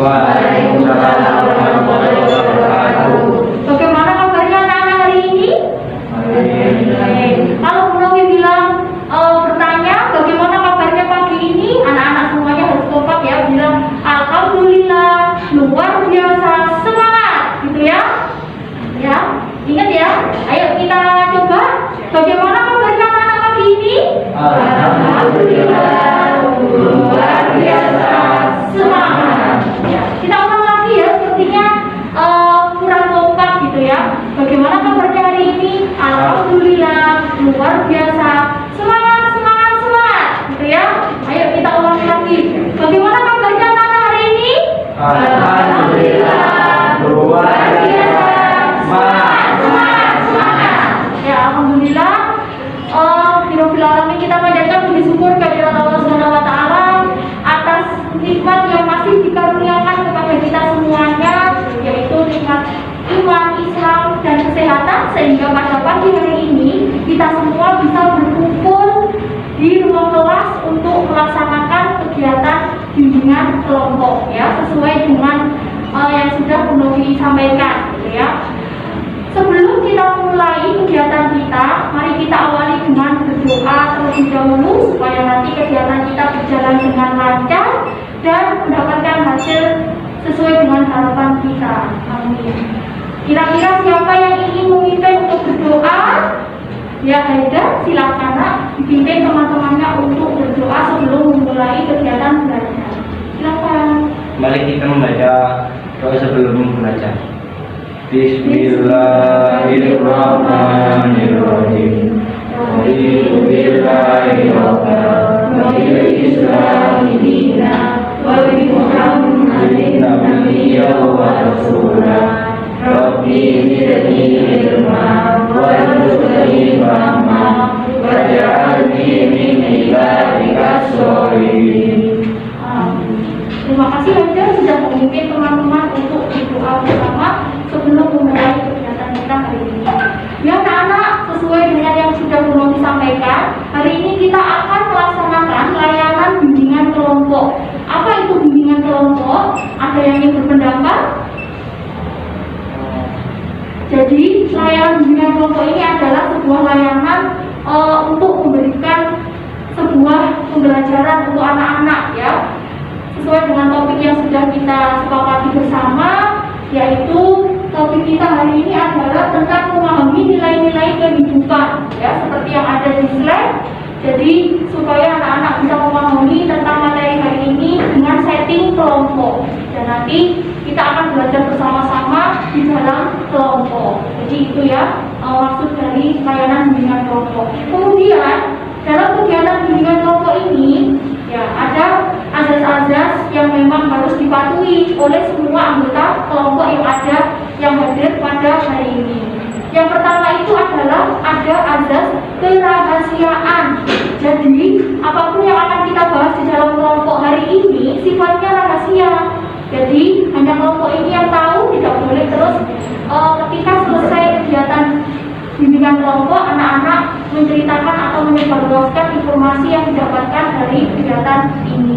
Waalaikumsalam warahmatullahi wabarakatuh. Bagaimana kabarnya anak-anak hari ini? Kalau Bu Novi bilang bertanya bagaimana kabarnya pagi ini, anak-anak semuanya harus kompak ya, bilang alhamdulillah, luar biasa, semangat, gitu ya. Ya, ingat ya. Ayo kita coba. Bagaimana kabarnya anak-anak pagi ini? Alhamdulillah, luar biasa, semangat. Ya, kita ulang lagi ya, sepertinya kurang kompak gitu ya. Bagaimana kabarnya hari ini? Alhamdulillah, luar biasa, semangat, semangat, semangat, gitu ya. Ayo kita ulang lagi. Bagaimana kabarnya anak-anak hari ini? Alhamdulillah, luar biasa, semangat. Semangat, semangat. Ya, alhamdulillah. Birofil alamin, kita panjatkan puji syukur kehadirat Allah Subhanahu wa taala atas nikmat yang masih dikaruniakan kepada kita semuanya, yaitu nikmat iman, Islam, dan kesehatan, sehingga pada pagi hari ini kita semua bisa berkumpul di ruang kelas untuk melaksanakan kegiatan bimbingan kelompok ya, sesuai dengan yang sudah Bu Novi sampaikan gitu ya. Sebelum kita mulai kegiatan kita, mari kita awali dengan berdoa terlebih dahulu supaya nanti kegiatan kita berjalan dengan lancar dan mendapatkan hasil sesuai dengan harapan kita. Amin. Kira-kira siapa yang ingin memimpin untuk berdoa? Ya, Haida, silakan nak dipimpin teman-temannya untuk berdoa sebelum memulai kegiatan belajar. Silakan. Mari kita membaca doa sebelum belajar. Bismillahirrahmanirrahim. Raditu billahi rabban wa bil islami dinan wa bi Muhammadin nabiyyan wa rasulah. Rabbi zidni ilma warzuqni fahma waj'alni min ibadika sholihin. Terima kasih Haida sudah memimpin teman-teman untuk berdoa bersama sebelum memulai kegiatan kita hari ini. Ya anak-anak, sesuai dengan yang sudah Bu Novi sampaikan, hari ini kita akan melaksanakan layanan bimbingan kelompok. Apa itu bimbingan kelompok? Ada yang ingin berpendapat? Jadi layanan bimbingan kelompok ini adalah sebuah layanan untuk memberikan sebuah pembelajaran untuk anak-anak ya, sesuai dengan topik yang sudah kita sepakati bersama, yaitu topik kita hari ini adalah tentang memahami nilai-nilai kehidupan ya, seperti yang ada di slide. Jadi supaya anak-anak bisa memahami tentang materi hari ini dengan setting kelompok, dan nanti kita akan belajar bersama-sama di dalam kelompok. Jadi itu ya maksud dari layanan bimbingan kelompok. Kemudian dalam kegiatan bimbingan kelompok ini ya ada azas-azas yang memang harus dipatuhi oleh semua anggota kelompok yang hadir pada hari ini. Yang pertama itu adalah ada azas kerahasiaan. Jadi apapun yang akan kita bahas di dalam kelompok hari ini sifatnya rahasia. Jadi hanya kelompok ini yang tahu, tidak boleh terus ketika selesai kegiatan bimbingan kelompok anak-anak menceritakan atau menyebarluaskan informasi yang didapatkan dari kegiatan ini.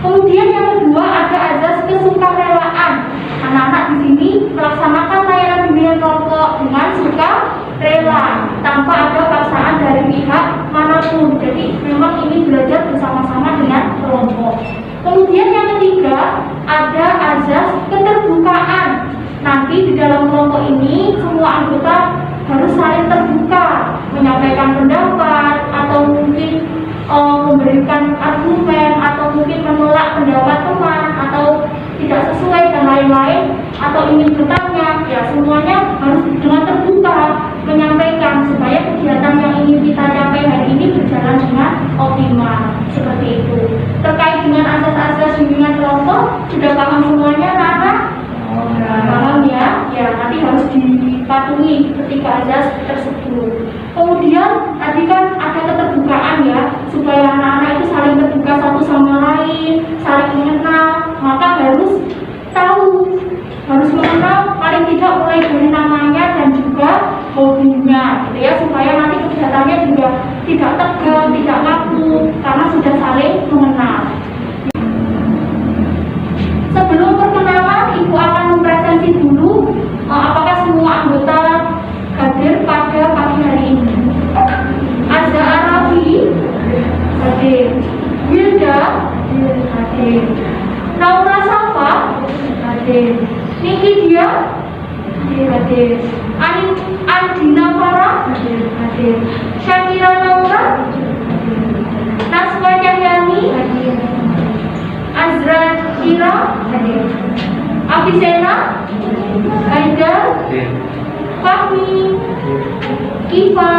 Kemudian yang kedua ada azas kesukarelaan. Anak-anak di sini melaksanakan layanan bimbingan kelompok dengan sukarela tanpa ada paksaan dari pihak manapun. Jadi memang ini belajar bersama-sama dengan kelompok. Kemudian yang ketiga ada azas keterbukaan. Nanti di dalam kelompok ini semua anggota harus saling terbuka, menyampaikan pendapat atau mungkin memberikan argumen atau mungkin menolak pendapat teman atau tidak sesuai dan lain-lain, atau ingin bertanya, ya semuanya harus dengan terbuka menyampaikan supaya kegiatan yang ingin kita capai hari ini berjalan dengan optimal. Seperti itu. Terkait dengan asas-asas bimbingan kelompok, sudah paham semuanya anak-anak? Paham ya? Ya nanti harus dipatuhi ketika azas tersebut. Kemudian tadi kan ada keterbukaan ya, supaya anak-anak itu saling terbuka satu sama lain, saling mengenal, maka harus tahu, harus mengenal paling tidak mulai dari namanya dan juga hobinya, gitu ya, supaya nanti kegiatannya juga tidak tegang, tidak kaku, karena sudah saling mengenal. Sebelum perkenalan hadir. Niki dia hadir. Andina Farah hadir. Syakira Naura Naswa Cahyani hadir. Azra Kira hadir. Afisena Aida Fahmi Iva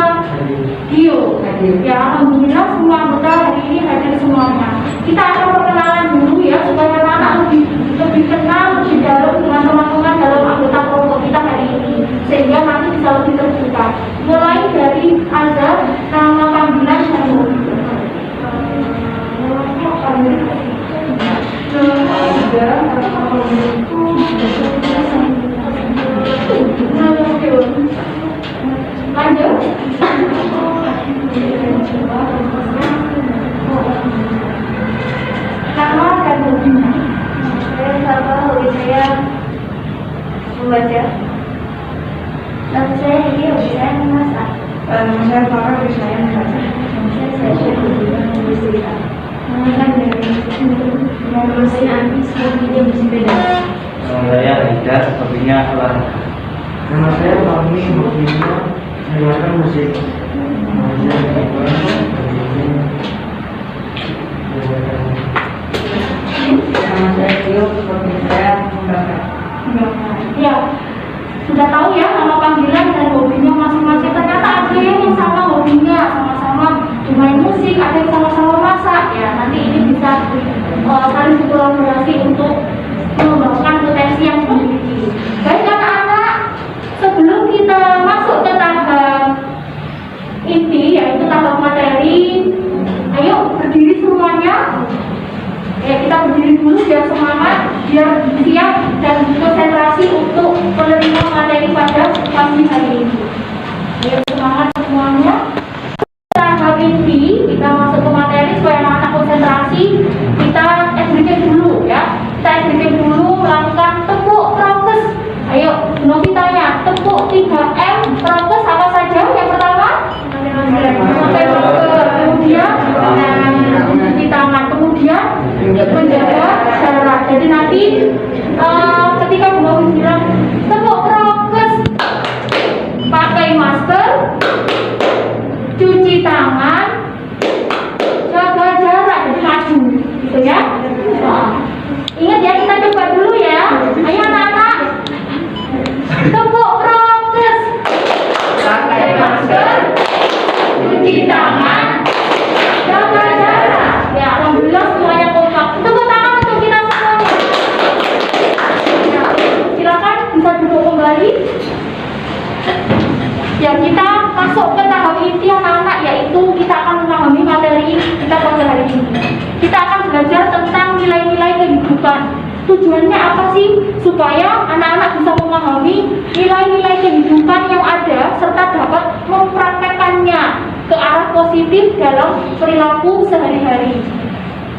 Dio ya, alhamdulillah semua anggota hari ini hadir semuanya. Kita akan perkenalan dulu ya supaya anak-anak lebih kenal lebih dalam dengan teman-teman dalam anggota kelompok kita hari ini, sehingga nanti bisa lebih terbuka. Mulai dari Azhar, nama panggilan dan hobi. Lanjut. Nama dan hobinya. Hobi saya membaca. Dan saya ini hobi saya memasak. Nama saya Farah, hobi saya membaca. Saya hobi cerita. Nama saya Anis, hobinya bersepeda. Nama saya Aida, hobinya olahraga. Nama saya Fahmi, hobinya mendengarkan musik. Nama saya Iqbal, hobinya Nama saya Tio, hobi saya membakar. Ya, sudah tahu ya nama panggilan dan hobinya masing-masing. Ternyata ada yang sama hobinya, sama-sama bermain musik, ada yang sama-sama masak. Ya, nanti ini bisa saling berkolaborasi untuk mengembangkan potensi yang dimiliki. Baik anak-anak, sebelum kita masuk ke tahap inti, yaitu tahap materi, ayo berdiri semuanya. Ya, kita berdiri dulu biar semangat, biar siap dan konsentrasi untuk menerima materi pada pagi hari ini. Ayo semangat semuanya. Tahap inti, kita masuk ke materi supaya anak-anak konsentrasi. Kita execution dulu ya. Kita execution dulu melakukan tepuk prokes. Ayo, Novitanya, tepuk 3M prokes apa saja? Yang pertama, memakai masker, kemudian cuci tangan, kemudian menjaga jarak. Jadi nanti ketika mau bilang tepuk prokes, pakai masker, cuci tangan, jaga jarak, jadi maju, gitu ya. Ingat ya, kita coba dulu ya. Ayo anak-anak, tepuk prokes, pakai masker, cuci tangan, jaga jarak. Ya, alhamdulillah semuanya kompak. Tepuk tangan untuk kita semuanya. Ya, silakan bisa duduk kembali. Ya, kita masuk ke tahap inti anak-anak, yaitu kita akan memahami materi kita pada hari ini. Kita akan belajar tentang nilai-nilai kehidupan. Tujuannya apa sih? Supaya anak-anak bisa memahami nilai-nilai kehidupan yang ada serta dapat mempraktekannya ke arah positif dalam perilaku sehari-hari.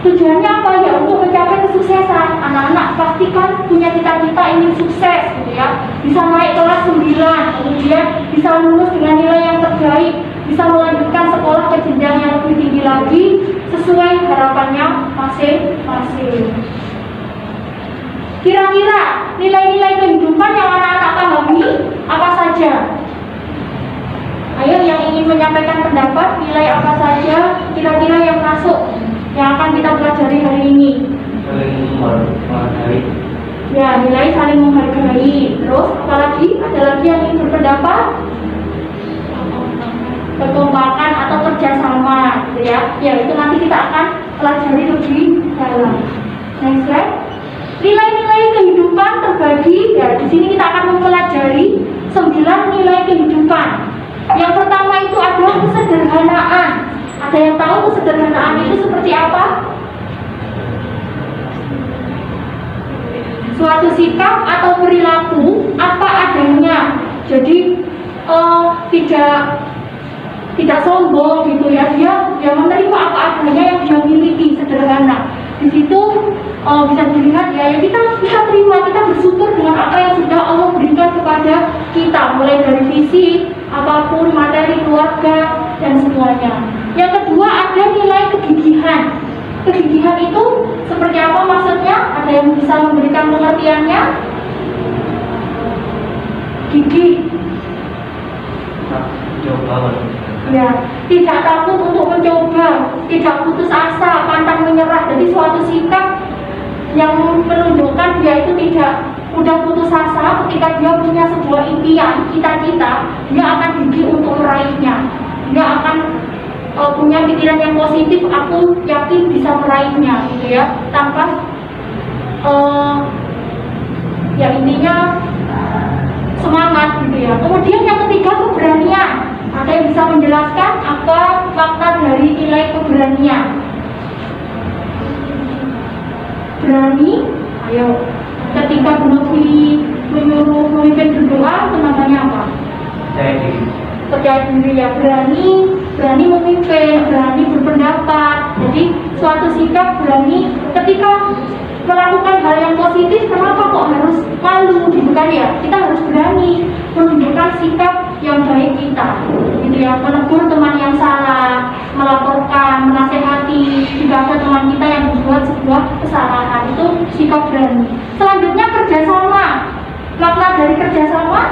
Tujuannya apa ya? Untuk mencapai kesuksesan. Anak-anak pastikan punya cita-cita ingin sukses gitu ya. Bisa naik kelas 9, kemudian bisa lulus dengan nilai yang terbaik, bisa melanjutkan sekolah ke jenjang yang lebih tinggi lagi sesuai harapannya masing-masing. Kira-kira nilai-nilai kehidupan yang anak-anak pahami apa saja? Ayo yang ingin menyampaikan pendapat, nilai apa saja kira-kira yang masuk yang akan kita pelajari hari ini? Saling menghargai. Ya, nilai saling menghargai. Terus apalagi? Ada lagi yang ingin berpendapat? Kekompakan atau kerjasama, gitu ya. Ya, itu nanti kita akan pelajari lebih dalam. Next slide. Nilai-nilai kehidupan terbagi. Ya, di sini kita akan mempelajari 9 nilai kehidupan. Yang pertama itu adalah kesederhanaan. Ada yang tahu kesederhanaan itu seperti apa? Suatu sikap atau perilaku apa adanya. Jadi tidak sombong gitu ya. Dia menerima apa adanya yang dia miliki, sederhana. Di situ bisa dilihat ya, kita terima, kita bersyukur dengan apa yang sudah Allah berikan kepada kita, mulai dari fisik, apapun, materi, keluarga, dan semuanya. Yang kedua ada nilai kegigihan. Kegigihan itu seperti apa maksudnya? Ada yang bisa bisa memberikan pengertiannya? Gigi. Coba. Ya, tidak takut untuk mencoba, tidak putus asa, pantang menyerah. Jadi suatu sikap yang menunjukkan dia itu tidak mudah putus asa ketika dia punya sebuah impian, cita-cita, dia akan gigih untuk meraihnya. Dia akan punya pikiran yang positif, aku yakin bisa meraihnya, gitu ya, tanpa ya intinya semangat, gitu ya. Kemudian yang ketiga, keberanian. Ada yang bisa menjelaskan apa makna dari nilai keberanian? Berani, ayo. Ketika Bu Novi menyuruh memimpin berdoa, itu namanya apa? Percaya diri ya, berani memimpin, berani berpendapat. Jadi suatu sikap berani ketika melakukan hal yang positif. Kenapa kok harus malu, gitu kan ya? Kita harus berani menunjukkan sikap yang baik kita, gitu ya, menegur teman yang salah, melaporkan, menasehati jika ada teman kita yang membuat sebuah kesalahan. Itu sikap berani. Selanjutnya, kerjasama. Makna dari kerjasama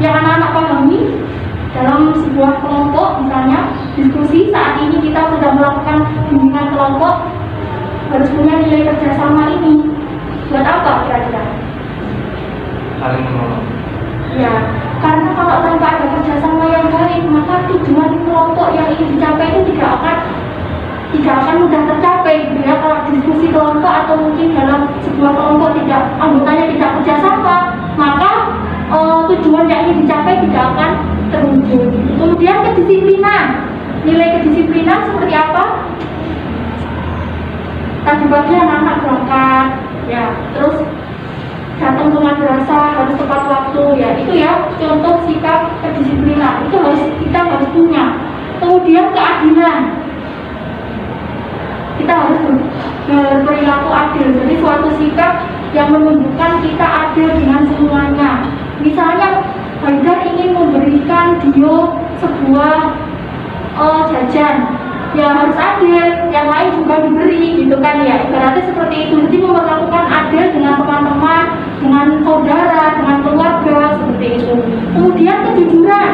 yang anak-anak pahami dalam sebuah kelompok, misalnya diskusi saat ini kita sudah melakukan bimbingan kelompok, harus punya nilai kerjasama ini. Buat apa kira-kira? Saling menolong. Ya, karena kalau tanpa ada kerjasama yang baik, maka tujuan kelompok yang ingin dicapai itu tidak akan mudah tercapai, gitu ya. Kalau diskusi kelompok atau mungkin dalam sebuah kelompok anggotanya tidak kerjasama, maka tujuan yang ingin dicapai tidak akan terwujud. Kemudian kedisiplinan. Nilai kedisiplinan seperti apa? Tadi pagi anak-anak berangkat, ya, terus datang ke madrasah harus tepat waktu, ya, itu ya contoh sikap kedisiplinan. Itu kita harus punya. Kemudian keadilan. Kita harus berperilaku adil. Jadi suatu sikap yang menunjukkan kita adil dengan semuanya. Misalnya Haidar ingin memberikan Dio sebuah jajan, ya harus adil, yang lain juga diberi, gitu kan ya. Ibaratnya seperti itu. Jadi memperlakukan adil dengan teman-teman, dengan saudara, dengan keluarga, seperti itu. Kemudian kejujuran.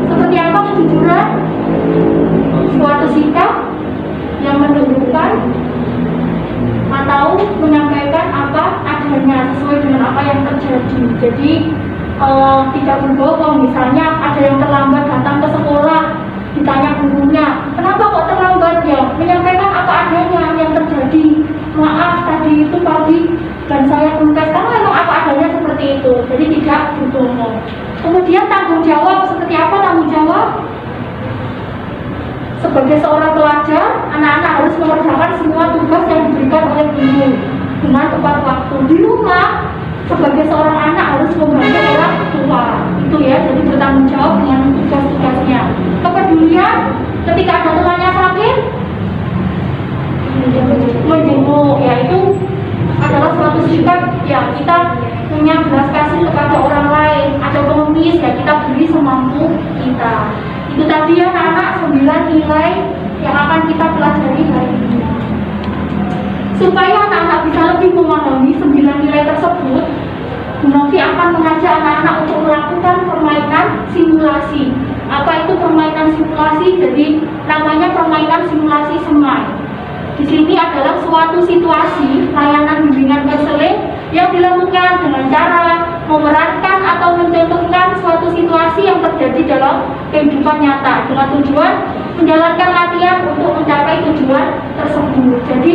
Seperti apa kejujuran? Suatu sikap yang menunjukkan atau menyampaikan apa adanya sesuai dengan apa yang terjadi. Jadi tidak berbohong. Misalnya ada yang terlambat datang ke sekolah, ditanya gurunya, kenapa kok terlambat, ya menyampaikan apa adanya yang terjadi. Maaf, tadi itu pagi dan saya protes, karena memang apa adanya seperti itu. Jadi tidak berbohong. Kemudian tanggung jawab. Seperti apa tanggung jawab? Sebagai seorang pelajar, anak-anak harus mengerjakan semua tugas yang diberikan oleh guru dengan tepat waktu. Di rumah, sebagai seorang anak harus membantu orang tua, itu ya. Jadi bertanggung jawab dengan tugas-tugasnya. Kepedulian, ketika ada temannya sakit, menjenguk, ya itu adalah suatu sikap ya, kita punya belas kasih kepada orang lain. Ada pengemis, ya kita beri semampu kita. Itu tadi ya anak-anak 9 nilai yang akan kita pelajari hari ini. Supaya anak-anak bisa lebih memahami 9 nilai tersebut, Bu Novi akan mengajak anak-anak untuk melakukan permainan simulasi. Apa itu permainan simulasi? Jadi namanya permainan simulasi semai. Di sini adalah suatu situasi layanan bimbingan konseling yang dilakukan dengan cara memerankan atau mencontohkan suatu situasi yang terjadi dalam kehidupan nyata dengan tujuan menjalankan latihan untuk mencapai tujuan tersebut. Jadi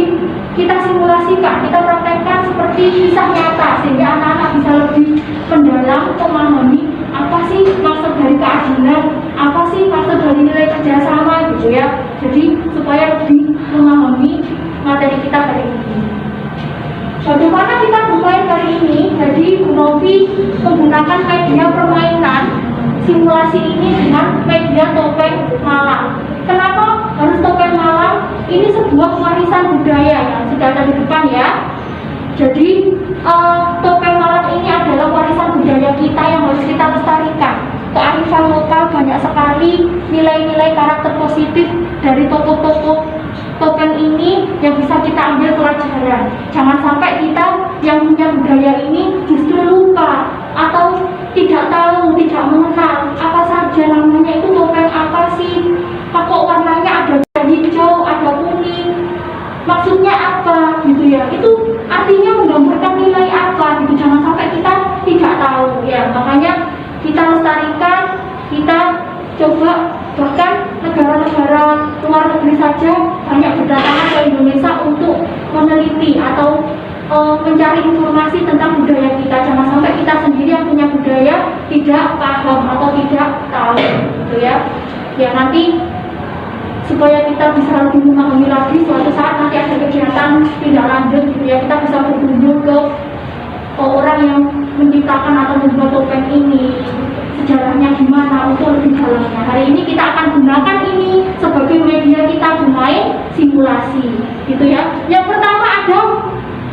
kita simulasikan, kita praktekkan seperti kisah nyata sehingga anak-anak bisa lebih mendalam memahami apa sih maksud dari keadilan, apa sih maksud dari nilai kerjasama, gitu ya. Jadi supaya lebih memahami materi kita hari ini. Bagaimana kita bermain hari ini? Jadi Bu Novi menggunakan media permainan simulasi ini dengan media topeng malam. Kenapa harus topeng malam? Ini sebuah warisan budaya yang sudah ada di depan ya. Jadi topeng malam ini adalah warisan budaya kita yang harus kita lestarikan. Kearifan lokal banyak sekali nilai-nilai karakter positif dari tokoh-tokoh topeng ini yang bisa kita ambil pelajaran. Jangan sampai kita yang punya budaya ini justru lupa atau tidak tahu, tidak mengenal apa saja namanya itu topeng apa sih, kok warnanya ada hijau, ada kuning, maksudnya apa gitu ya, itu artinya menggambarkan nilai apa gitu. Jangan sampai kita tidak tahu ya. Makanya kita lestarikan, kita coba, bahkan negara-negara luar negeri saja banyak berdatangan ke Indonesia untuk meneliti atau mencari informasi tentang budaya kita. Jangan sampai kita sendiri yang punya budaya tidak paham atau tidak tahu gitu ya. Ya nanti supaya kita bisa lebih memahami lagi, suatu saat nanti ada kegiatan tindak lanjut gitu ya, kita bisa berkunjung ke orang yang menciptakan atau membuat topeng ini, sejarahnya gimana untuk lebih dalamnya. Hari ini kita akan gunakan ini sebagai media kita bermain simulasi gitu ya. Yang pertama ada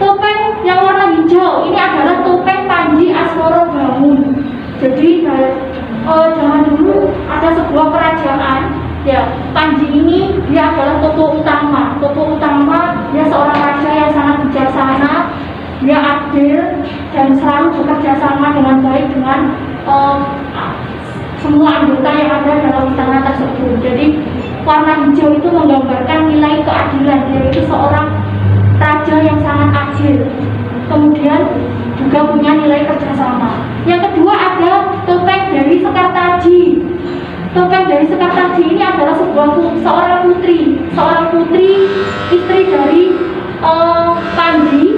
topeng yang warna hijau. Ini adalah topeng Panji Asmorobangun. Jadi zaman dulu ada sebuah kerajaan ya, Panji ini dia adalah tokoh utama. Tokoh utama, dia seorang raja yang sangat bijaksana, dia adil dan selalu bekerja sama dengan baik dengan semua anggota yang ada dalam istana tersebut. Jadi warna hijau itu menggambarkan nilai keadilan, yaitu seorang raja yang sangat adil, kemudian juga punya nilai kerjasama. Yang kedua ada topeng dari Sekartaji. Topeng dari Sekartaji ini adalah seorang putri istri dari Panji.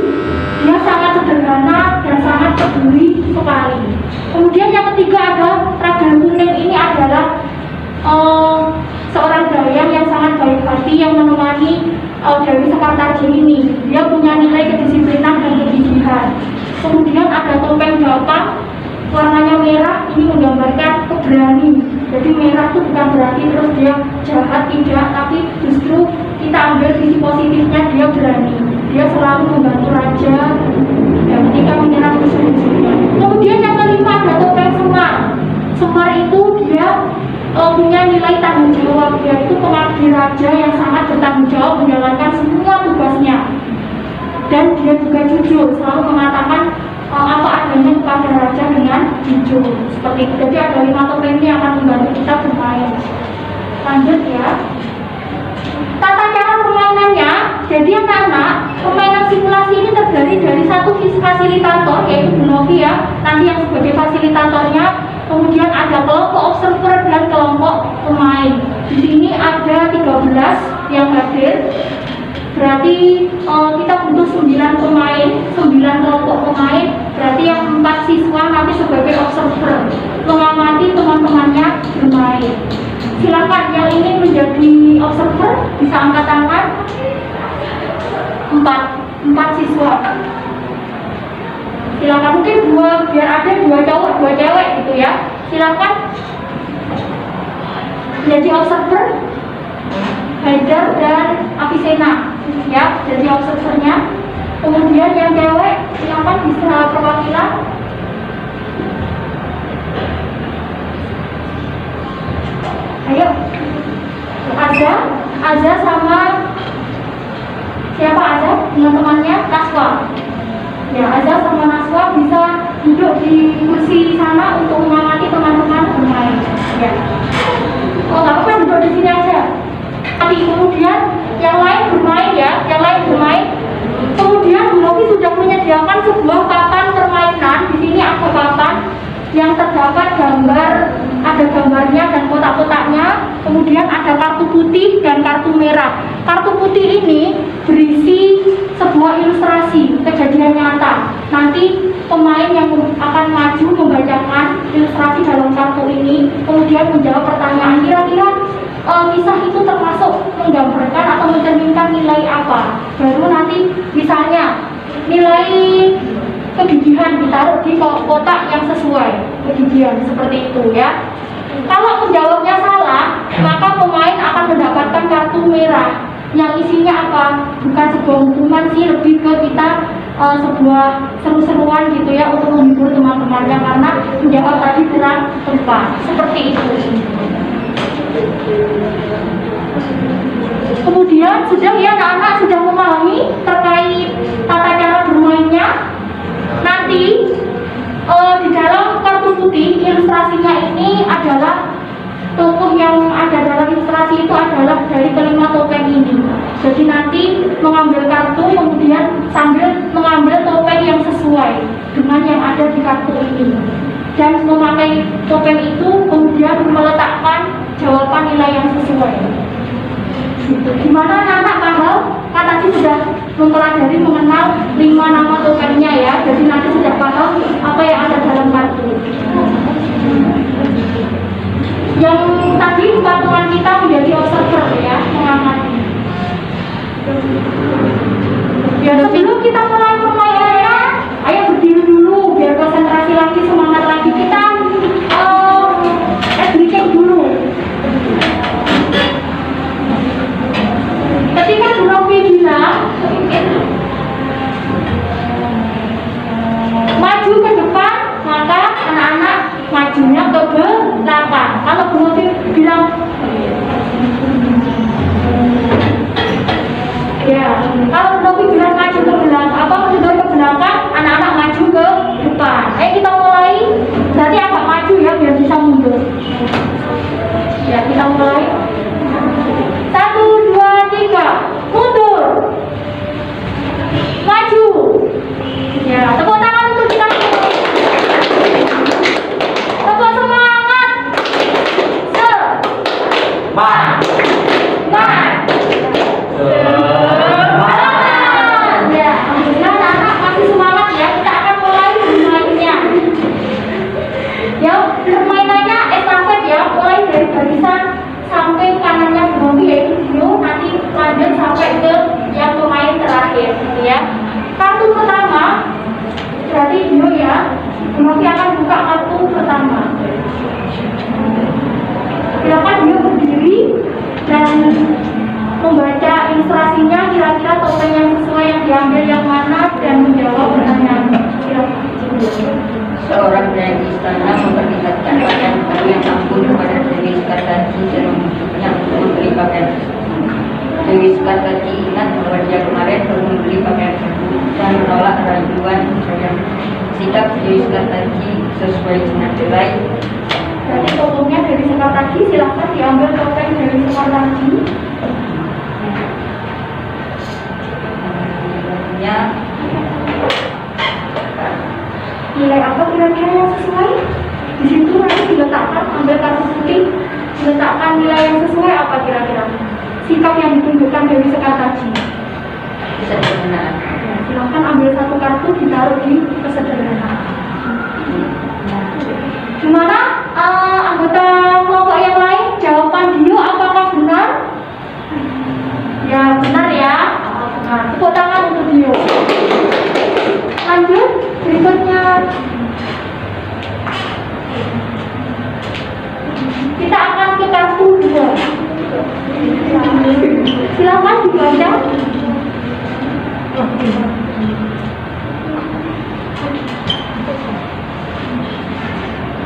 Dia sangat sederhana dan sangat peduli sekali. Kemudian yang ketiga ada Raden Kuning. Ini adalah seorang dayang yang sangat baik hati yang menemani Dewi Sekartaji ini. Dia punya nilai kedisiplinan dan kegigihan. Kemudian ada topeng Japang, warnanya merah. Ini menggambarkan keberani. Jadi merah itu bukan berarti terus dia jahat, tidak, tapi justru kita ambil sisi positifnya, dia berani. Dia selalu membantu raja dan ketika menyerang musuh-musuhnya. Kemudian yang kelima ada topeng Semar. Semar itu dia punya nilai tanggung jawab, yaitu pengabdi raja yang sangat bertanggung jawab menjalankan semua tugasnya. Dan dia juga jujur, selalu mengatakan apa adanya kepada raja dengan jujur. Seperti itu. Jadi ada 5 topeng ini yang akan membantu kita bermain. Lanjut ya. Tata cara permainannya, jadi anak-anak, permainan simulasi ini terdiri dari satu fasilitator, yaitu Bu Novi ya, nanti yang sebagai fasilitatornya. Kemudian ada kelompok observer dan kelompok pemain. Di sini ada 13 yang hadir. Berarti kita butuh 9 pemain, 9 kelompok pemain. Berarti yang 4 siswa nanti sebagai observer, mengamati teman-temannya bermain. Silakan yang ingin menjadi observer bisa angkat tangan. 4 siswa. Silakan, mungkin biar ada 2 cowok 2 cewek gitu ya. Silakan jadi observer. Haidar dan Afisena ya, jadi observernya. Kemudian yang cewek silakan bisa perwakilan. Ayo, Azza sama siapa? Azza dengan temannya Naswa. Ya, Azza sama Naswa bisa duduk di kursi sana untuk mengamati teman-teman bermain. Ya. Oh, nggak apa-apa, duduk di sini aja. Kemudian yang lain bermain ya, Kemudian Bu Novi sudah menyediakan sebuah papan permainan. Di sini ada papan yang terdapat gambar, ada gambarnya dan kotak-kotaknya. Kemudian ada kartu putih dan kartu merah. Kartu putih ini berisi sebuah ilustrasi kejadian nyata. Nanti pemain yang akan maju membacakan ilustrasi dalam kartu ini, kemudian menjawab pertanyaan kira-kira kisah itu termasuk menggambarkan atau mencerminkan nilai apa. Baru nanti misalnya nilai kegigihan ditaruh di kotak yang sesuai kegigihan, seperti itu ya. Kalau menjawabnya salah, maka pemain akan mendapatkan kartu merah yang isinya apa? Bukan sebuah hukuman sih, lebih ke kita sebuah seru-seruan gitu ya, untuk menghibur teman-temannya karena menjawab tadi kurang tepat. Seperti itu. Kemudian sudah ya anak-anak sudah memahami terkait tata cara bermainnya. Nanti di dalam kartu putih ilustrasinya ini adalah tokoh yang ada dalam ilustrasi itu adalah dari kelima topeng ini. Jadi nanti mengambil kartu kemudian sambil mengambil topeng yang sesuai dengan yang ada di kartu ini dan memakai topeng itu kemudian meletakkan jawaban nilai yang sesuai. Gimana anak-anak paham? Kan tadi sudah mempelajari mengenal 5 nama topengnya ya. Jadi nanti sudah paham apa yang ada dalam kartu. Yang tadi patungan kita menjadi observer ya, mengamati. Ya sebelum kita mulai permainannya, ayo berdiri dulu biar konsentrasi lagi, semangat lagi. Kita briefing dulu. Ketika Bu Novi bilang maju ke depan, maka anak-anak majunya ke belakang. Kalau Bu Novi bilang ya, kalau Bu Novi bilang maju ke belakang, apa mundur ke belakang, anak-anak maju ke depan. Ayo kita mulai. Berarti agak maju ya biar bisa mundur. Ya, kita mulai. 1, 2, 3, mundur, maju. Ya, tepuk tangan untuk kita semua. Tepuk semangat. Semangat. Ya, alhamdulillah anak-anak masih semangat ya. Kita akan mulai bermainnya. Ya, permainannya estafet ya, mulai dari barisan sampai kanannya Bobi yaitu Dio, nanti lanjut sampai ke yang pemain terakhir gitu ya. Kartu pertama berarti Dio ya, Bobi akan buka kartu pertama. Silakan Dio berdiri dan membaca ilustrasinya, kira-kira topeng yang sesuai yang diambil yang mana dan menjawab pertanyaan. Silakan. Seorang dari istana memperlihatkan pakaian baru yang ampun kepada Dewi Sekartati dan membujuknya untuk membeli pakaian tersebut. Dewi Sekartati ingat bahwa dia kemarin baru membeli pakaian tersebut dan menolak rayuan dan sikap Dewi Sekartati sesuai dengan nilai. Jadi topengnya dari Sekartati, silahkan diambil topeng dari Sekartati. Nilai apa kira-kira yang sesuai? Di situ nanti diletakkan, ambil kartu putih, diletakkan nilai yang sesuai apa kira-kira? Sikap yang ditunjukkan dari Sekartati. Kesederhanaan. Ya, silahkan ambil satu kartu, ditaruh di kesederhanaan. Gimana anggota kelompok yang lain? Jawaban Dio apakah benar? Ya benar ya. Benar. Tepuk tangan untuk Dio. Lanjut berikutnya. Kita akan ke kartu 2. Silakan dibaca.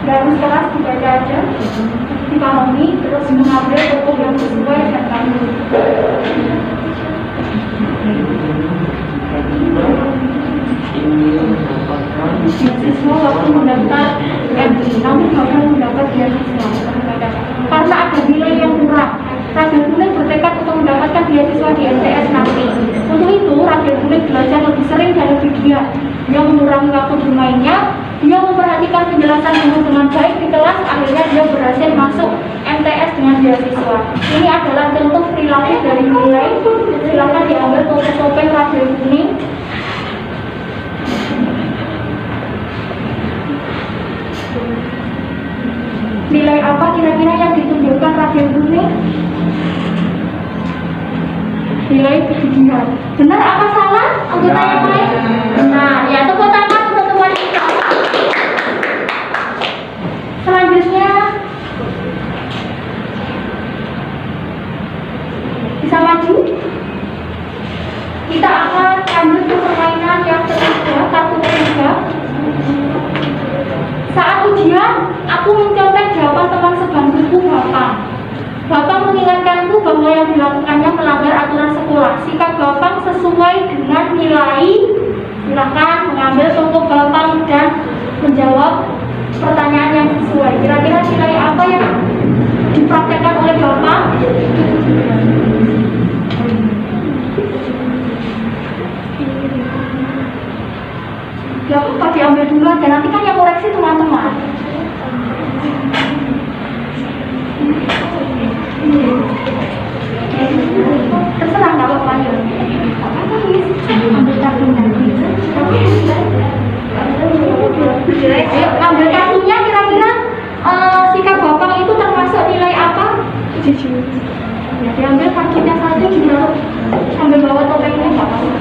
Harus keras dibaca aja, dipahami, terus mengambil tokoh yang sesuai dan kamu. Siswa waktu mendaftar MD, kamu bakal mendapat beasiswa karena ada nilai yang kurang. Raden Kuning bertekad untuk mendapatkan beasiswa di MTS nanti. Untuk itu, Raden Kuning belajar lebih sering dan lebih giat. Dia mengurangi waktu bermainnya. Dia memperhatikan penjelasan guru dengan baik di kelas. Akhirnya dia berhasil masuk MTS dengan beasiswa. Ini adalah contoh perilaku dari nilai. Silakan diambil topeng Raden Kuning. Nilai apa kira-kira yang ditunjukkan Raden Kuning? Nilai kegigihan. Benar apa salah? Anggota yang lain? Nah, ya tepuk tangan untuk teman kita. Selanjutnya bisa maju. Kita akan lanjut ke permainan yang ketiga, kartu ketiga. Saat ujian, aku mencontek jawaban teman sebangkuku Bapak. Bapak mengingatkanku bahwa yang dilakukannya melanggar aturan sekolah. Sikap Bapak sesuai dengan nilai. Silakan mengambil tongkok Bapak dan menjawab pertanyaan yang sesuai. Kira-kira nilai apa yang dipraktekkan oleh Bapak? Ya, Bapak diambil dulu aja, nanti kan yang koreksi teman-teman. Terserah nggak apa-apa ya. Apa tulis? Ambil kartu nanti. Ayo ambil kartunya, kira-kira sikap Bapak itu termasuk nilai apa? Ya, diambil kartunya saja juga. Sambil bawa topengnya nggak apa-apa.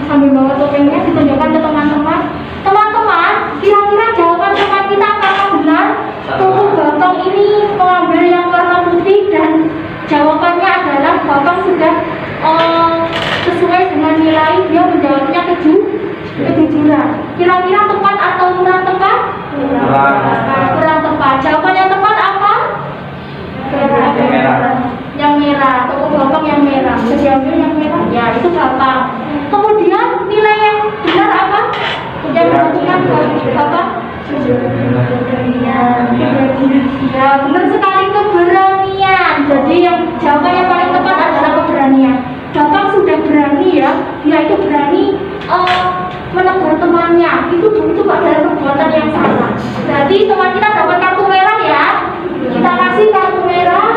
Sambil bawa topengnya ditunjukkan ke teman-teman. Teman-teman, kira-kira jawaban teman kita apakah benar? Tongkok Bapak ini mengambil yang warna putih dan jawabannya adalah Bapak sudah sesuai dengan nilai, dia menjawabnya kejujuran. Kira-kira tepat atau kurang tepat? Kurang tepat. Jawaban yang tepat apa? Yang merah. Tongkok Bapak yang merah. Sudah diambil yang merah? Ya, itu Bapak. Kemudian nilai yang benar apa? Yang menunjukkan Bapak? Ya, benar sekali, keberanian. Jadi yang jawaban yang paling tepat adalah keberanian. Bapak sudah berani ya, dia itu berani menegur temannya. Itu adalah perbuatan yang salah. Berarti teman kita dapat kartu merah ya. Kita kasih kartu merah.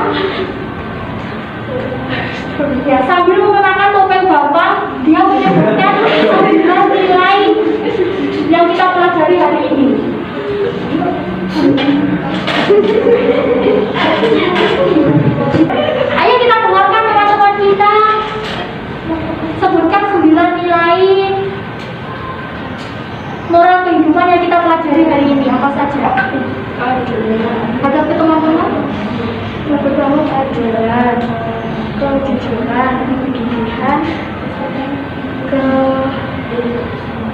Ya, sambil mengenakan topeng Bapak, dia menyebutkan 9 nilai yang kita pelajari hari ini. Ayo kita dengarkan teman-teman kita. Sebutkan 9 nilai moral kehidupan yang kita pelajari hari ini. Apa saja? Ada ke teman-teman? Yang pertama adalah kejujuran, kegigihan,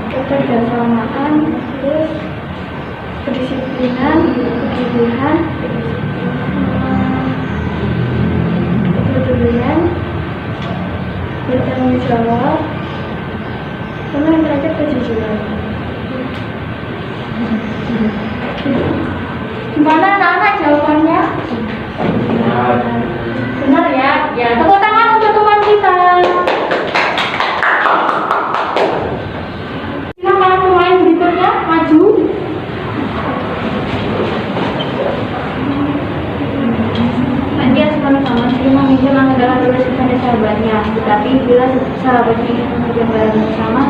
kekerjasaamaan, terus kedisiplinan, kegigihan, kepedulian, bertanggung jawab, sama yang terakhir kejujuran. Gimana anak-anak jawabannya? Benar ya? Ya, tepuk tangan untuk teman kita. Silakan pemain berikutnya maju. Dia sama-sama sering meminjam adalah tulis kepada sahabatnya, tetapi bila sahabatnya ingin meminjam barang bersama,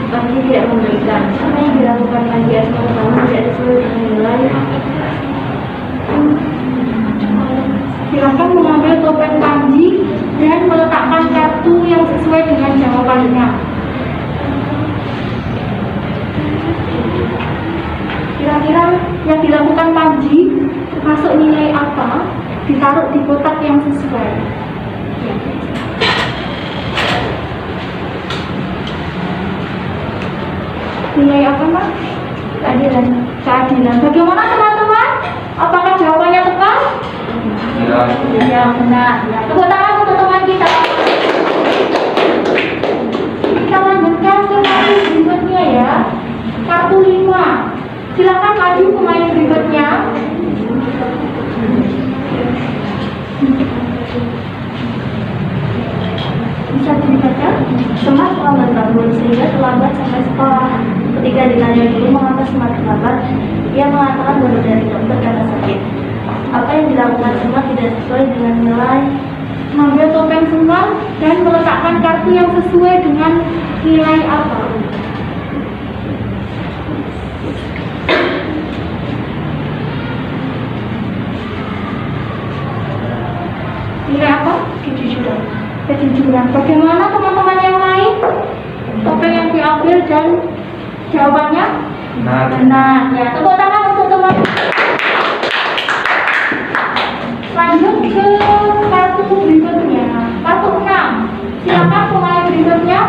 pasti tidak memberikan. Apa yang dilakukan Panji sama-sama tidak sesuai dengan nilai. Silakan mengambil topeng Panji dan meletakkan kartu yang sesuai dengan jawabannya. Kira-kira yang dilakukan Panji termasuk nilai apa? Ditaruh di kotak yang sesuai. Ya. Nilai apa, Mas? Keadilan. Keadilan. Bagaimana teman-teman? Apakah jawabannya tepat? Ya, benar. Tepuk tangan untuk teman kita. Kita lanjutkan ke kartu berikutnya ya. Kartu 5. Silakan maju pemain berikutnya. Bisa dibaca? Sempat lambat bangun sehingga terlambat sampai sekolah. Ketika ditanya dulu mengapa Sempat terlambat, ia mengatakan baru dari dokter karena sakit. Apa yang dilakukan Sempat tidak sesuai dengan nilai. Mengambil topeng Sempat dan meletakkan kartu yang sesuai dengan nilai apa? Nilai apa? Kejujuran. Kejujuran. Bagaimana teman-teman yang lain? Topeng yang diambil dan jawabannya benar. Ya, tepuk tangan untuk teman. Lanjut ke kartu berikutnya. Kartu 6. Silakan pemain berikutnya.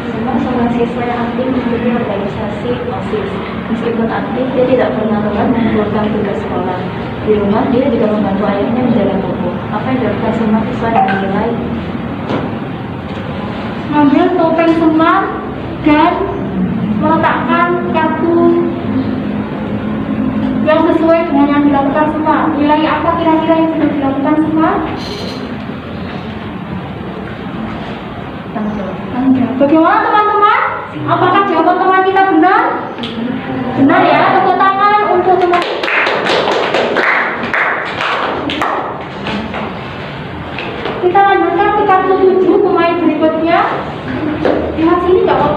Sempat seorang siswa yang aktif mengikuti organisasi OSIS. Meskipun aktif, dia tidak pernah lelah mengumpulkan tugas sekolah. Di rumah, dia juga membantu ayahnya menjaga toko. Apa yang dilakukan Semar sesuai dengan nilai? Mengambil topeng Semar dan meletakkan kartu yang sesuai dengan yang dilakukan Semar. Nilai apa kira-kira yang sudah dilakukan Semar? Tanggung jawab. Bagaimana teman-teman? Apakah jawaban teman kita benar? Benar ya, tepuk tangan untuk teman. Kita lanjutkan ke kartu 7 pemain berikutnya. Lihat sini nggak apa?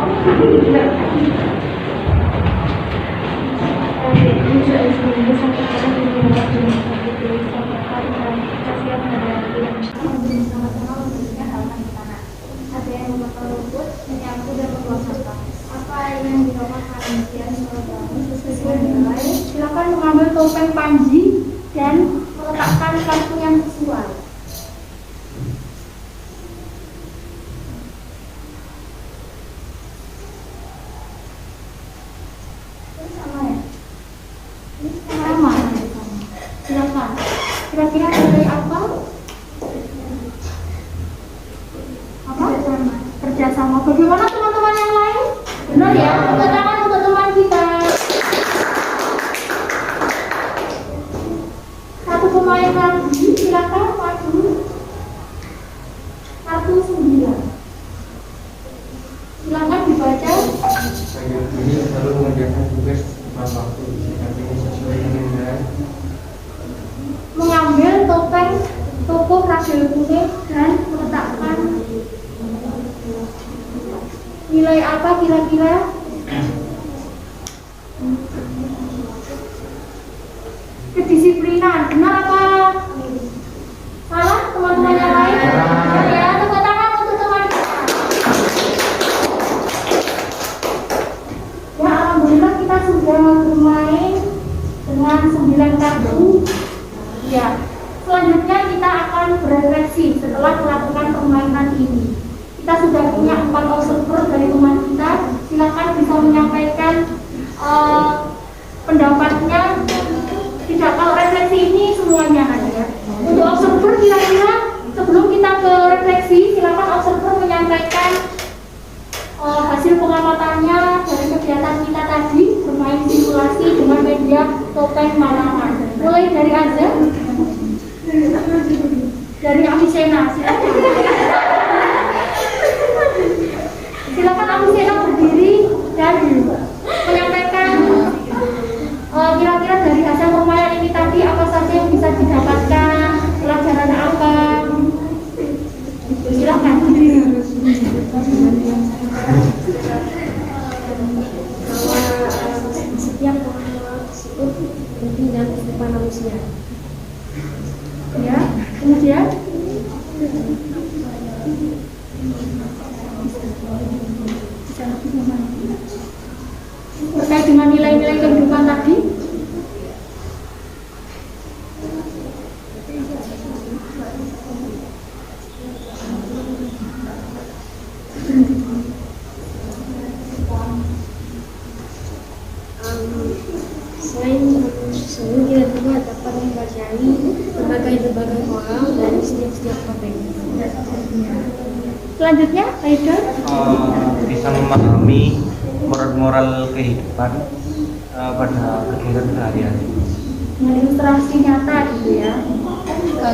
Ada yang membakar rumput, menyapu dan membuang sampah. Apa yang dilakukan manusia sesuai nilai? Silakan mengambil topeng Panji dan meletakkan kartu yang sesuai. Sama. Silakan. Kira-kira nilai apa? Kerjasama. Bagaimana teman-teman yang lain? Benar ya? Tepuk tangan untuk teman kita. Satu pemain lagi, silakan maju. Kartu 9. Silakan dibaca. Saya ini selalu mengerjakan tugas tepat waktu, artinya sesuai dengan nilai. Mengambil topeng tokoh Ragil Kuning dan meletakkan nilai apa kira-kira? Kedisiplinan. Benar apa? Salah teman-teman yang lain? Benar ya, tepuk tangan untuk teman kita. Ya, alhamdulillah kita sudah bermain dengan 9 kartu. Ya, selanjutnya kita akan berefleksi setelah melakukan permainan ini. Kita sudah punya 4 observer dari teman kita. Silakan bisa menyampaikan pendapatnya. Tidak, kalau refleksi ini semuanya ada ya. Untuk observer kira-kira sebelum kita ke refleksi, silakan observer menyampaikan hasil pengamatannya dari kegiatan kita tadi bermain simulasi dengan media topeng Malangan. Mulai dari Azza, dari Amisena, silakan Amisena berdiri dan menyampaikan kira-kira dari hasil permainan ini tadi apa saja yang bisa didapatkan, pelajaran apa. Silakan. Setiap orang tersebut penting dalam kehidupan manusia. Ya, kemudian terkait dengan nilai-nilai kehidupan tadi. Selain manusia, kita juga dapat mempelajari berbagai moral dari setiap topeng. Selanjutnya, Aida. Bisa memahami moral kehidupan pada kegiatan sehari-hari. Dengan ilustrasi nyata gitu ya.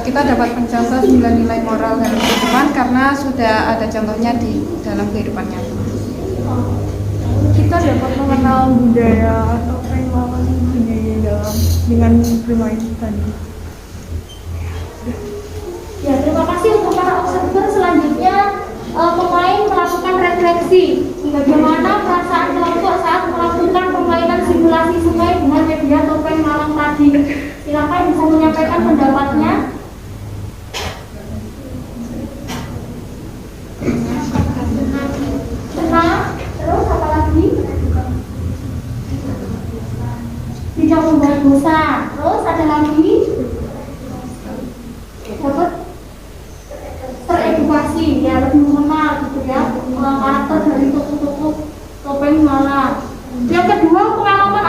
Kita dapat mencontoh 9 nilai moral dalam kehidupan karena sudah ada contohnya di dalam kehidupan nyata. Kita dapat mengenal budaya atau pengalaman budaya dalam dengan bermain tadi. Ya, terima kasih untuk para observer. Selanjutnya pemain melakukan refleksi bagaimana perasaan kelompok saat melakukan permainan simulasi sungai dengan media topeng malang tadi. Silakan bisa menyampaikan pendapatnya. Tenang, terus apa lagi? Tidak membuat bosan. Terus ada lagi? Dapat teredukasi, ya lebih mengenal gitu ya karakter dari toko-toko topeng malang. Yang kedua, pengalaman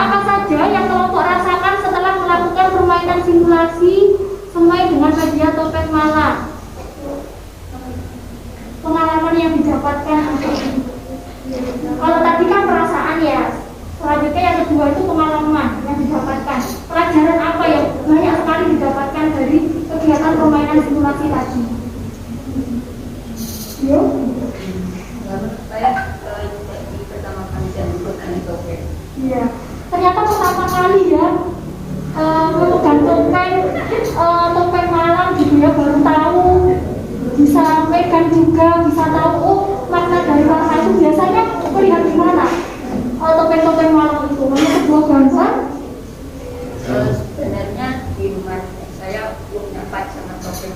simulasi tadi. Yuk. Saya di pertama kali saya ikut topeng. Iya. Ternyata pertama kali ya memegang topeng Malang gitu ya, baru tahu, bisa megang juga, bisa tahu makna dari warna itu biasanya melihat di mana topeng-topeng Malang itu hanya sebuah gambar. Sebenarnya di rumah saya belum dapat sama topeng.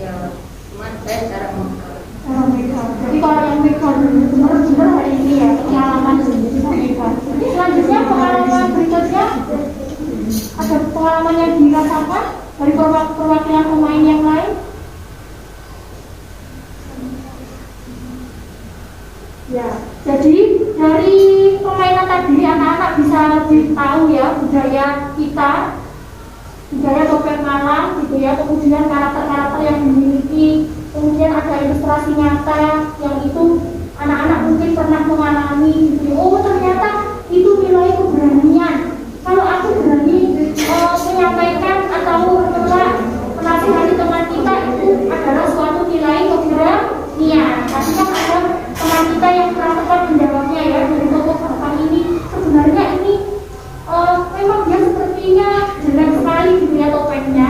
Ya, cuman saya cara memegang. Jadi kalau yang megang benar-benar hari ini ya pengalaman bisa megang. Selanjutnya pengalaman berikutnya ada pengalaman yang dirasakan dari perwakilan pemain yang lain. Ya, jadi dari permainan tadi anak-anak bisa lebih tahu ya budaya kita, budaya topeng Malang gitu ya, kemudian karakter-karakter yang dimiliki, kemudian ada ilustrasi nyata yang itu anak-anak mungkin pernah mengalami gitu. Oh ternyata itu nilai keberanian. Kalau aku berani menyampaikan atau menasihati teman kita itu adalah suatu nilai keberanian. Tadi kan ada teman kita yang melakukan menjawabnya ya dari tokoh belakang ini, sebenarnya ini memang dia sepertinya jelek sekali gitu ya topengnya,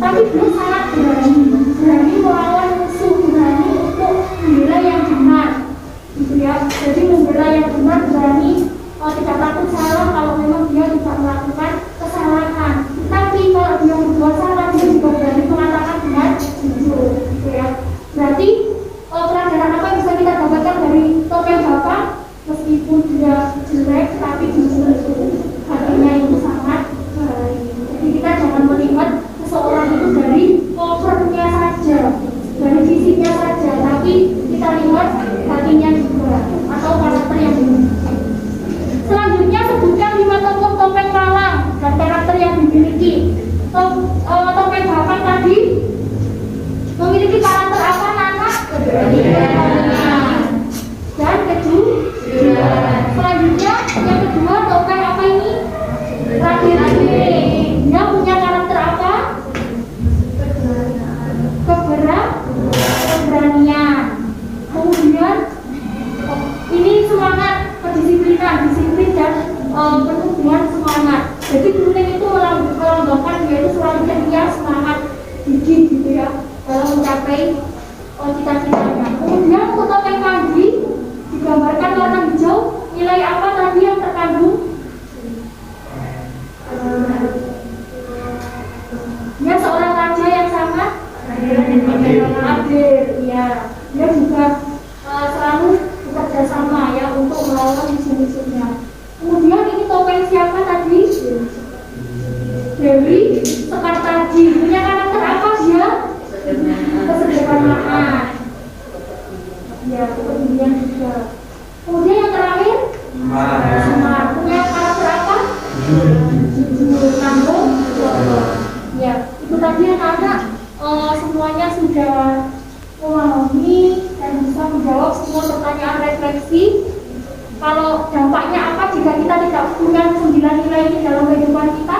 tapi dia sangat berani melawan musuh, berani untuk membela yang benar gitu ya. Jadi membela yang benar, berani tidak takut salah kalau memang dia tidak melakukan kesalahan, tapi kalau dia berbuat salah dia juga berani mengatakan benar jujur gitu ya. Berarti pelajaran apa yang bisa kita dapatkan dari topeng Bapak? Meskipun dia jelek tapi justru hatinya itu sangat baik. Jadi kita jangan melihat seseorang itu dari covernya saja, dari fisiknya saja, tapi kita lihat hatinya juga atau karakter yang dimiliki. Selanjutnya sebutkan 5 tokoh topeng Malang dan karakter yang dimiliki. Topeng Bapak tadi memiliki karakter apa, Nana? Dan kedua, selanjutnya yang kedua topeng apa ini? Raditya. Dia punya karakter apa? Keberanian. Kemudian ini semangat kedisiplinan, disiplin dan penuh dengan semangat. Jadi Bruning itu melambangkan dia itu selalu ceria, semangat, gigih gitu ya dalam mencapai cita-citanya. Kemudian untuk topeng Panji digambarkan warna hijau. Nilai apa tadi yang terkandung? Dia seorang raja yang sangat adil, ya. Dia juga selalu bekerja sama ya untuk melawan musuh-musuhnya. Kemudian ini topeng siapa tadi? Dewi Sekartaji. Punya karakter apa dia? Kesederhanaan. Ya, kemudian juga. Kemudian yang terakhir, Semar. Punya karakter apa? Jujur, tanggung jawab. Ya, itu tadi anak-anak semuanya sudah memahami dan bisa menjawab semua pertanyaan refleksi. Kalau dampaknya apa jika kita tidak punya 9 nilai ini dalam kehidupan kita?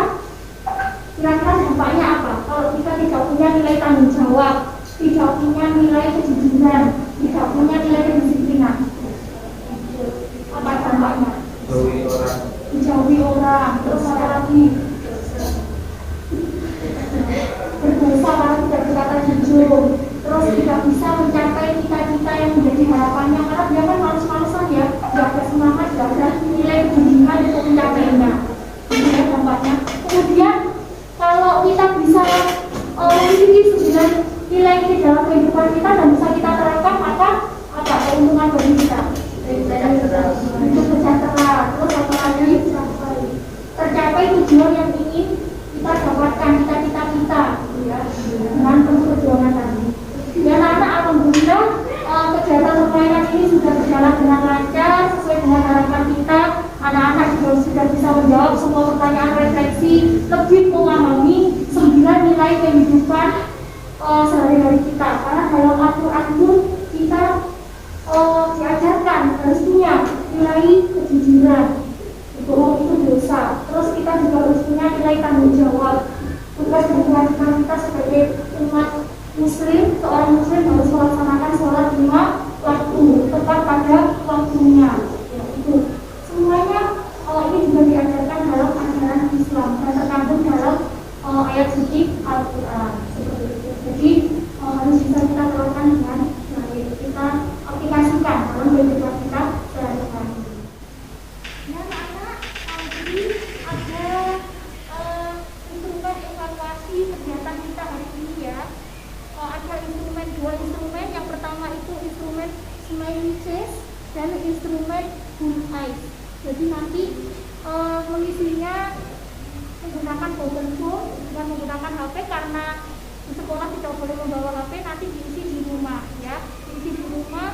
Kira-kira dampaknya apa? Kalau kita tidak punya nilai tanggung jawab, tidak punya nilai kejujuran, tidak punya nilai kedisiplinan, apa dampaknya? Dijauhi orang, terus apa lagi? Berdosa kalau tidak berkata jujur, terus tidak bisa mencapai cita-cita yang menjadi harapannya, karena dia kan males-malesan ya, tidak ada semangat, tidak ada nilai kejujuran untuk mencapainya. Ini ya dampaknya. Kemudian kalau kita bisa memiliki 9 nilai ini dalam kehidupan kita dan bisa kita terapkan, maka apa keuntungan bagi kita? Hidup sejahtera. Terus apa lagi? Tercapai tujuan yang ingin kita dapatkan, cita-cita kita ya, dengan penuh perjuangan tadi. Ya anak-anak, alhamdulillah kegiatan permainan ini sudah berjalan dengan lancar sesuai dengan harapan kita. Anak-anak juga sudah bisa menjawab semua pertanyaan refleksi, lebih memahami 9 nilai kehidupan sehari-hari kita. Karena dalam Al-Quran pun kita diajarkan harus punya nilai kejujuran, bohong itu dosa. Terus kita juga harus punya nilai tanggung jawab. tugas dan kewajiban kita sebagai umat muslim. Seorang muslim harus melaksanakan sholat 5 waktu tepat pada waktunya. Ya, itu semuanya ini juga diajarkan dalam ajaran Islam dan terkandung dalam ayat suci Al-Quran seperti itu. Jadi harus bisa kita terapkan dengan baik, kita aplikasikan dalam kehidupan kita sehari-hari. Dan anak tadi ada instrumen evaluasi kegiatan kita hari ini ya. Ada dua instrumen. Yang pertama itu instrumen smiley face dan instrumen bullseye. Jadi nanti mengisinya menggunakan mobile phone dan menggunakan HP, karena di sekolah tidak boleh membawa HP, nanti diisi di rumah ya. Diisi di rumah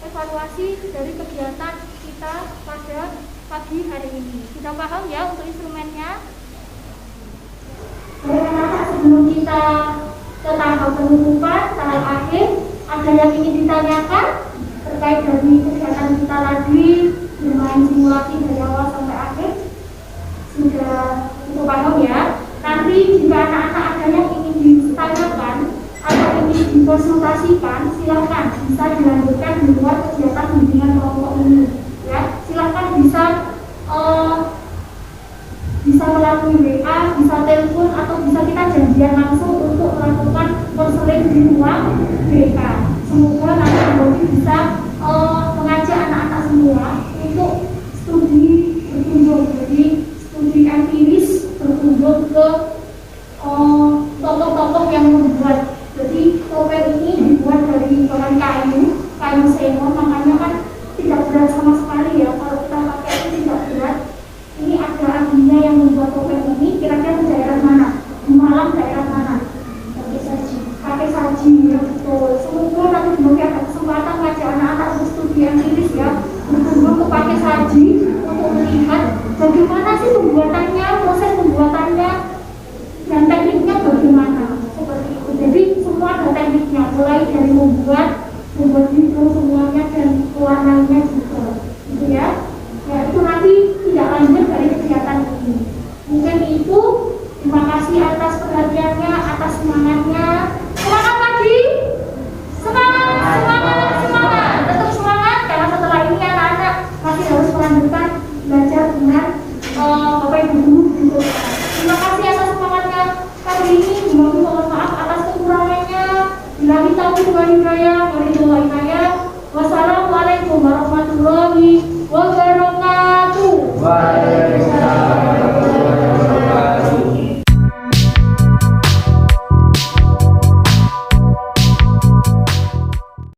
evaluasi dari kegiatan kita pada pagi hari ini. Sudah paham ya untuk instrumennya? Anak-anak, sebelum kita ke tahap penutupan, tahap akhir, ada yang ingin ditanyakan terkait dari kegiatan kita tadi, bermain simulasi dari awal sampai akhir? Sudah cukup paham ya? Nanti jika anak-anak ada yang ingin ditanyakan atau ingin dikonsultasikan, silakan bisa dilanjutkan di luar kegiatan bimbingan kelompok ini ya. Silakan bisa melalui WA, bisa telepon, atau bisa kita janjian langsung untuk melakukan konseling di ruang BK. Semoga nanti Bobi bisa mengajak anak-anak semua untuk studi berkunjung, jadi studi empiris berkunjung ke tokoh-tokoh yang membuat. Jadi topeng ini dibuat dari bahan kayu semon, makanya kan tidak berat sama sekali ya. Kalau kita pakai itu tidak berat. Ini ada ahlinya yang membuat topeng ini, kira-kira di daerah mana? Di Malang daerah mana? Pakai saji ya, betul. Semoga nanti Bobi ada kesempatan ngajak anak-anak untuk studi empiris ya, berkunjung ke pakai saji untuk melihat bagaimana sih pembuatannya, proses pembuatannya, dan tekniknya bagaimana. Seperti itu. Jadi semua ada tekniknya, mulai dari membuat video semuanya dan warnanya juga, gitu ya. Ya itu nanti tidak lanjut dari kegiatan ini. Mungkin itu. Terima kasih atas perhatiannya, atas semangatnya. Semangat lagi, semangat, tetap semangat, karena setelah ini anak-anak masih harus melanjutkan belajar dengan Bapak Ibu guru gitu. Terima kasih atas semangatnya kali ini. Mohon maaf atas kekurangannya. Bila kita Wassalamualaikum warahmatullahi wabarakatuh.